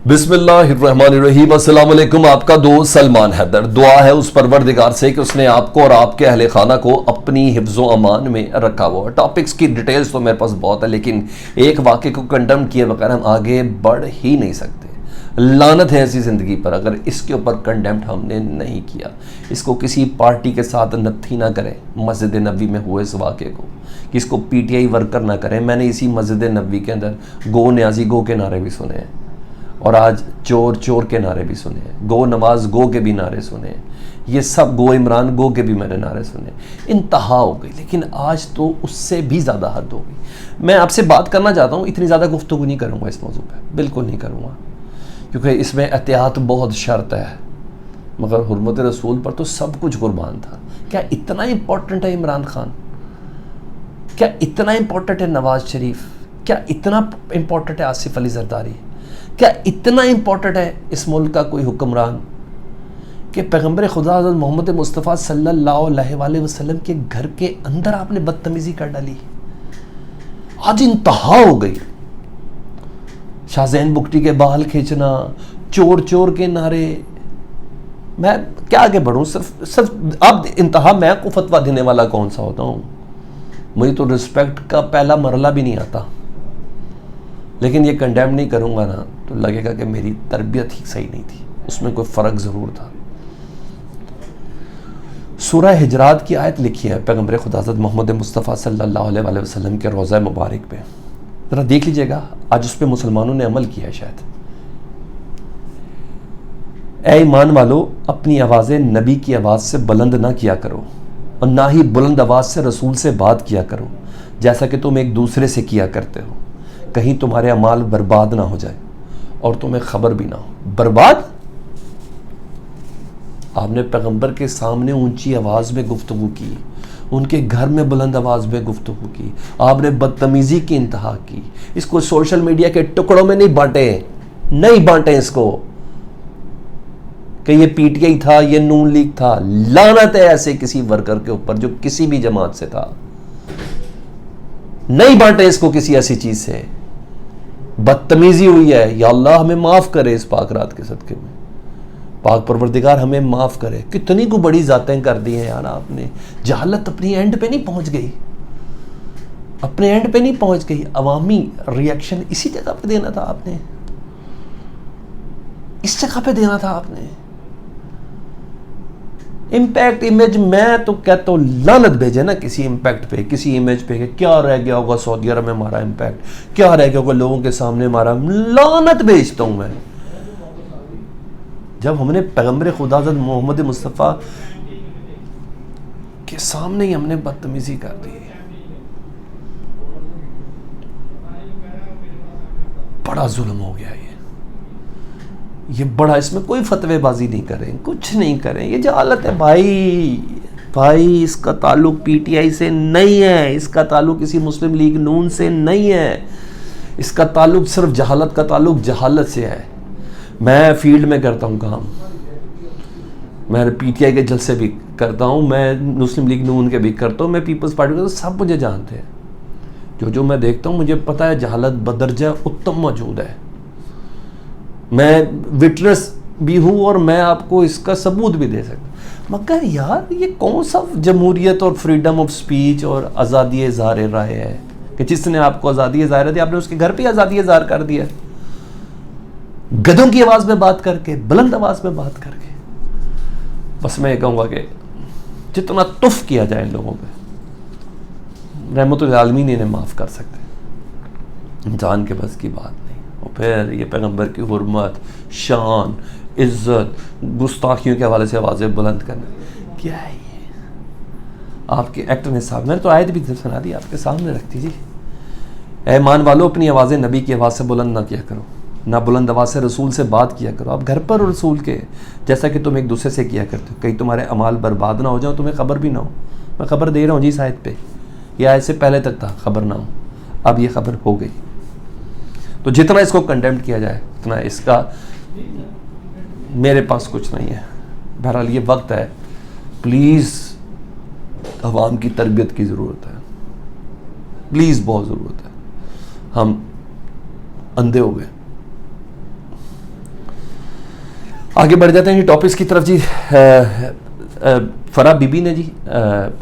बिस्मिल्लाहिर्रहमानिर्रहीम। अस्सलाम वालेकुम। आपका दोस्त सलमान हैदर। दुआ है उस परवरदिगार से कि उसने आपको और आपके अहले खाना को अपनी हिफ्ज़ो अमान में रखा हुआ। टॉपिक्स की डिटेल्स तो मेरे पास बहुत है, लेकिन एक वाक़े को कंडम किए बगैर हम आगे बढ़ ही नहीं सकते। लानत है ऐसी ज़िंदगी पर अगर इसके ऊपर कंडेम्प्ट हमने नहीं किया। इसको किसी पार्टी के साथ नत्थी ना करें। मस्जिद नबी में हुए इस वाक़े को कि इसको पीटीआई वर्कर ना करें। मैंने इसी मस्जिद नबी के अंदर गो न्याजी गो के नारे भी सुने हैं और आज चोर चोर के नारे भी सुने हैं, गो नवाज गो के भी नारे सुने हैं, ये सब गो इमरान गो के भी मैंने नारे सुने। इंतहा हो गई, लेकिन आज तो उससे भी ज़्यादा हद हो गई। मैं आपसे बात करना चाहता हूँ, इतनी ज़्यादा गुफ्तगू नहीं करूँगा इस मौजू पे, बिल्कुल नहीं करूँगा, क्योंकि इसमें एहतियात बहुत शर्त है। मगर हुर्मत रसूल पर तो सब कुछ कुर्बान था। क्या इतना इम्पोर्टेंट है इमरान खान? क्या इतना इम्पोर्टेंट है नवाज शरीफ? क्या इतना इम्पोर्टेंट है आसिफ अली जरदारी? क्या इतना इम्पोर्टेंट है इस मुल्क का कोई हुक्मरान कि पैगंबर खुदा हज़रत मोहम्मद मुस्तफ़ा सल्लल्लाहु अलैहि वसल्लम के घर के अंदर आपने बदतमीज़ी कर डाली? आज इंतहा हो गई। शाहजैन बुकटी के बाल खींचना, चोर चोर के नारे। मैं क्या आगे बढ़ूँ? सिर्फ अब इंतहा मैं को फतवा देने वाला कौन सा होता हूँ? मुझे तो रिस्पेक्ट का पहला मरला भी नहीं आता, लेकिन ये कंडेम नहीं करूँगा ना तो लगेगा कि मेरी तरबियत ही सही नहीं थी। उसमें कोई फ़र्क ज़रूर था। सूरह हिजरात की आयत लिखी है पैगंबर खुदा हज़रत मोहम्मद मुस्तफ़ा सल्लल्लाहु अलैहि वसल्लम के रोज़ा मुबारक पे, ज़रा देख लीजिएगा। आज उस पर मुसलमानों ने अमल किया है शायद। ऐ ईमान वालो, अपनी आवाज़ें नबी की आवाज़ से बुलंद ना किया करो और ना ही बुलंद आवाज़ से रसूल से बात किया करो जैसा कि तुम एक दूसरे से किया करते हो, कहीं तुम्हारे अमाल बर्बाद ना हो जाए और तुम्हें खबर भी ना हो। बर्बाद? आपने पैगंबर के सामने ऊंची आवाज़ में गुफ्तगू की, उनके घर में बुलंद आवाज़ में गुफ्तगू की, आपने बदतमीज़ी की इंतहा की। इसको सोशल मीडिया के टुकड़ों में नहीं बांटे इसको कि ये पीटीआई था, ये नून लीग था। लानत है ऐसे किसी वर्कर के ऊपर जो किसी भी जमात से था। नहीं बांटे इसको किसी ऐसी चीज़ से। बदतमीजी हुई है, या अल्लाह हमें माफ़ करे इस पाक रात के सदके में। पाक परवरदिगार हमें माफ़ करे। कितनी को बड़ी जातें कर दी हैं यार आपने। जहालत अपनी एंड पे नहीं पहुंच गई, अपने एंड पे नहीं पहुंच गई। अवामी रिएक्शन इसी जगह पे देना था आपने, इस जगह पे देना था आपने। इम्पैक्ट इमेज, मैं तो कहता हूँ लानत भेजे ना किसी इम्पैक्ट पे, किसी इमेज पे कि क्या रह गया होगा सऊदी अरब में हमारा इम्पैक्ट, क्या रह गया होगा लोगों के सामने हमारा। लानत भेजता हूँ मैं। जब हमने पैगंबर खुदा हज़रत मोहम्मद मुस्तफ़ा के सामने ही हमने बदतमीजी कर दी, बड़ा जुल्म हो गया ये बड़ा। इसमें कोई फतवेबाजी नहीं करें, कुछ नहीं करें, ये जहालत है भाई। इसका ताल्लुक पीटीआई से नहीं है, इसका ताल्लुक किसी मुस्लिम लीग नून से नहीं है, इसका ताल्लुक सिर्फ जहालत का ताल्लुक जहालत से है। मैं फील्ड में करता हूँ काम, मैं पीटीआई के जलसे भी करता हूँ, मैं मुस्लिम लीग नून के भी करता हूँ, मैं पीपल्स पार्टी का, तो सब मुझे जानते हैं। जो मैं देखता हूँ मुझे पता है जहालत बदरजा उत्तम मौजूद है। मैं विटनेस भी हूँ और मैं आपको इसका सबूत भी दे सकता। मगर यार ये कौन सा जमहूरियत और फ्रीडम ऑफ स्पीच और आज़ादी इज़हार राय है कि जिसने आपको आज़ादी इज़हार दी आपने उसके घर पे आज़ादी इज़हार कर दिया, गधों की आवाज़ में बात करके, बुलंद आवाज़ में बात करके। बस मैं ये कहूँगा कि जितना तुफ किया जाए इन लोगों पे, रहमतुल आलमीन इन्हें माफ़ कर सकते। इंसान के बस की बात नहीं। और फिर ये पैगंबर की हुर्मत, शान, इज़्ज़त, गुस्ताखियों के हवाले से आवाज़ें बुलंद करना, क्या है ये? आपके एक्टर ने साहब, मैंने तो आयत भी सुना दी आपके सामने रख दीजिए। ऐ ईमान वालों, अपनी आवाज़ें नबी की आवाज़ से बुलंद ना किया करो, ना बुलंद आवाज़ से रसूल से बात किया करो। आप घर पर रसूल के जैसा कि तुम एक दूसरे से किया करते हो, कहीं तुम्हारे अमाल बर्बाद ना हो जाओ, तुम्हें खबर भी ना हो। मैं खबर दे रहा हूँ जी इस आयत पे, यह आयत से पहले तक था खबर ना हो, अब ये खबर हो गई। तो जितना इसको कंडेम्ड किया जाए उतना इसका मेरे पास कुछ नहीं है। बहरहाल ये वक्त है, प्लीज़ अवाम की तरबियत की ज़रूरत है, प्लीज़ बहुत ज़रूरत है। हम अंधे हो गए। आगे बढ़ जाते हैं जी टॉपिक्स की तरफ जी। फराह बीबी ने जी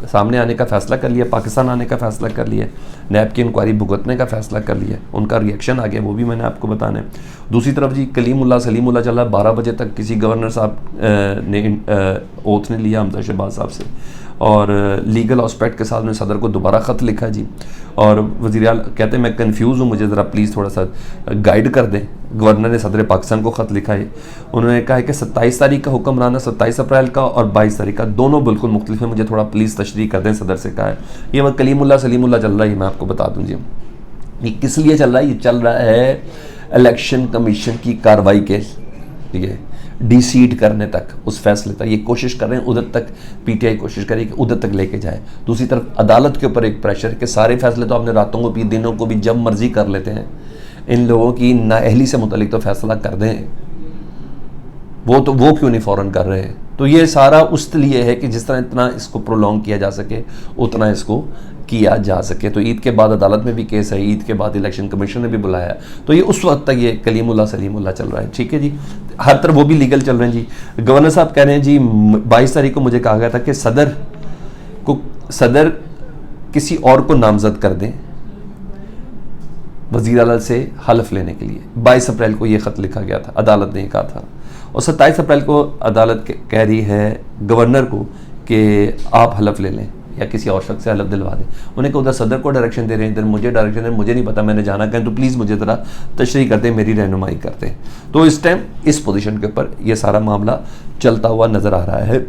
सामने आने का फ़ैसला कर लिया, पाकिस्तान आने का फ़ैसला कर लिया, नैब की इंक्वायरी भुगतने का फ़ैसला कर लिया, उनका रिएक्शन आ गया, वो भी मैंने आपको बताना है। दूसरी तरफ जी कलीमुल्लाह सलीमुल्लाह चला 12 बजे तक किसी गवर्नर साहब ने ओथ ने लिया हमजा शहबाज साहब से, और लीगल एस्पेक्ट के साथ उन्होंने सदर को दोबारा ख़त लिखा जी। और वज़ीर आला कहते हैं मैं कंफ्यूज हूँ, मुझे ज़रा प्लीज़ थोड़ा सा गाइड कर दें। गवर्नर ने सदर पाकिस्तान को ख़त लिखा है, उन्होंने कहा है कि 27 तारीख का हुक्मराना 27 अप्रैल का और 22 तारीख का दोनों बिल्कुल मुख्तलिफ है, मुझे थोड़ा प्लीज़ तशरीह कर दें, सदर से कहा है। ये वह कलीमुल्लाह सलीमुल्लाह चल रहा है, मैं आपको बता दूँ जी ये किस लिए चल रहा है। ये चल रहा है इलेक्शन कमीशन की कार्रवाई के लिए डिसीड करने तक, उस फैसले तक ये कोशिश कर रहे हैं, उधर तक पीटीआई कोशिश करे कि उधर तक लेके जाए। दूसरी तरफ अदालत के ऊपर एक प्रेशर है कि सारे फैसले तो आपने रातों को भी दिनों को भी जब मर्जी कर लेते हैं, इन लोगों की नाअहली से मुतलिक तो फैसला कर दें, वो क्यों नहीं फ़ौरन कर रहे हैं। तो ये सारा उस लिए है कि जिस तरह इतना इसको प्रोलॉन्ग किया जा सके उतना इसको किया जा सके। तो ईद के बाद अदालत में भी केस है, ईद के बाद इलेक्शन कमीशन ने भी बुलाया, तो ये उस वक्त तक ये कलीमुल्लाह सलीमुल्लाह चल रहा है, ठीक है जी। हर तरफ वो भी लीगल चल रहे हैं जी। गवर्नर साहब कह रहे हैं जी 22 तारीख को मुझे कहा गया था कि सदर किसी और को नामजद कर दें वज़ीर आला से हलफ लेने के लिए। 22 अप्रैल को ये ख़त लिखा गया था, अदालत ने कहा था, और 27 अप्रैल को अदालत कह रही है गवर्नर को कि आप हलफ ले लें या किसी और शख्स से हलफ दिलवा दें। उन्हें कहा उधर सदर को डायरेक्शन दे रहे हैं, इधर मुझे डायरेक्शन दे, मुझे नहीं पता, मैंने जाना कहें, तो प्लीज़ मुझे ज़रा तशरीह कर दें, मेरी रहनुमाई करते हैं। तो इस टाइम इस पोजीशन के ऊपर ये सारा मामला चलता हुआ नज़र आ रहा है।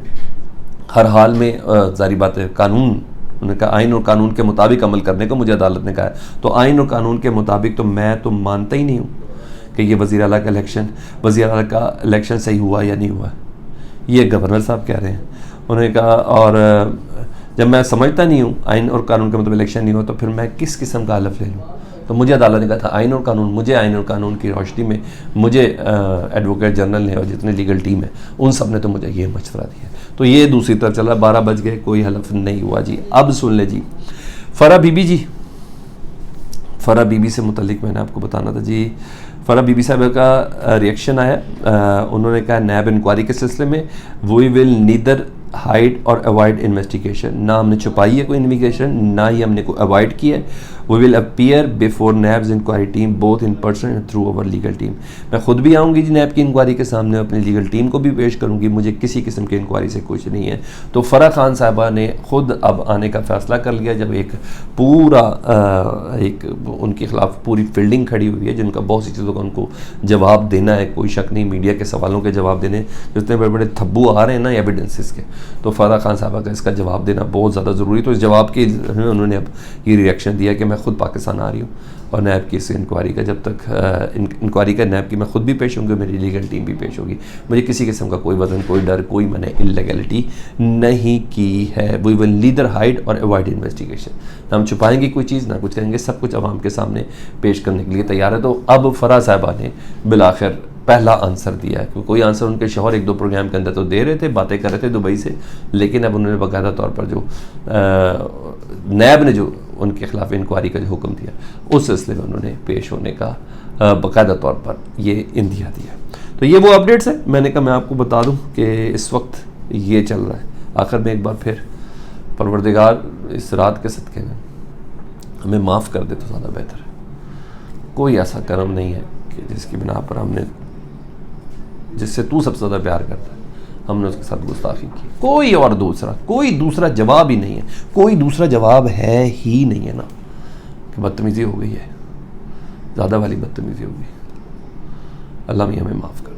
हर हाल में जारी बात है, कानून, उन्होंने कहा आइन और कानून के मुताबिक अमल करने को मुझे अदालत ने कहा है, तो आइन और कानून के मुताबिक तो मैं तो मानता ही नहीं हूँ कि ये वज़ीर आला का इलेक्शन सही हुआ या नहीं हुआ। ये गवर्नर साहब कह रहे हैं। उन्होंने कहा और जब मैं समझता नहीं हूँ आइन और कानून के मतलब इलेक्शन नहीं हुआ, तो फिर मैं किस किस्म का हलफ ले लूँ। तो मुझे अदालत ने कहा था आइन और कानून, मुझे आइन और कानून की रोशनी में मुझे एडवोकेट जनरल ने और जितने लीगल टीम है उन सब ने तो मुझे ये मशवरा दिया। तो ये दूसरी तरफ चला, 12 बज गए, कोई हलफ नहीं हुआ जी। अब सुन ले जी फराह बीबी से मुतल्लिक मैंने आपको बताना था जी। फराह बीबी साहब का रिएक्शन आया, उन्होंने कहा नैब इंक्वायरी के सिलसिले में वी विल नीदर हाइड और अवॉइड इन्वेस्टिगेशन, ना हमने छुपाई है कोई इन्वेस्टिगेशन, ना ही हमने कोई अवॉइड किया है। We will appear before NAB's inquiry team both in person and through our legal team. मैं खुद भी आऊँगी जी नैब की इंक्वायरी के सामने, अपनी लीगल टीम को भी पेश करूँगी, मुझे किसी किस्म की इंक्वायरी से कुछ नहीं है। तो फराह खान साहबा ने खुद अब आने का फ़ैसला कर लिया, जब एक पूरा एक उनके ख़िलाफ़ पूरी फील्डिंग खड़ी हुई है, जिनका बहुत सी चीज़ों का उनको जवाब देना है, कोई शक नहीं, मीडिया के सवालों के जवाब देने, जितने बड़े बड़े थब्बू आ रहे हैं ना एविडेंसेस के, तो फराह खान साहबा का इसका जवाब देना बहुत ज़्यादा ज़रूरी। तो इस जवाब के उन्होंने अब ये रिएक्शन दिया कि मैं खुद पाकिस्तान आ रही हूँ और नैब की इस इंक्वायरी का जब तक इंक्वायरी का नैब की मैं खुद भी पेश होंगी, मेरी लीगल टीम भी पेश होगी, मुझे किसी किस्म का कोई वजन, कोई डर, कोई मैंने इलीगैलिटी नहीं की है। वी विल नीदर हाइड और अवॉइड इन्वेस्टिगेशन, ना हम छुपाएंगे कोई चीज़, ना कुछ करेंगे, सब कुछ आवाम के सामने पेश करने के लिए तैयार है। तो अब फराह साहबा ने बिलाखिर पहला आंसर दिया है, क्योंकि कोई आंसर उनके शौहर 1-2 प्रोग्राम के अंदर तो दे रहे थे, बातें कर रहे थे दुबई से, लेकिन अब उन्होंने बाकायदा तौर पर जो नैब ने जो उनके खिलाफ इंक्वायरी का जो हुक्म दिया उस सिलसिले में उन्होंने पेश होने का बाकायदा तौर पर ये इंदिया दिया। तो ये वो अपडेट्स है, मैंने कहा मैं आपको बता दूं कि इस वक्त ये चल रहा है। आखिर में एक बार फिर परवरदिगार इस रात के सदक़े में हमें माफ़ कर दे तो ज़्यादा बेहतर है। कोई ऐसा कर्म नहीं है कि जिसकी बिना पर हमने, जिससे तू सबसे ज़्यादा प्यार करता है, हमने उसके साथ गुस्ताखी की। कोई दूसरा जवाब ही नहीं है, कोई दूसरा जवाब है ही नहीं है ना, कि बदतमीज़ी हो गई है, ज़्यादा वाली बदतमीज़ी हो गई। अल्लाह मियां हमें माफ़ कर।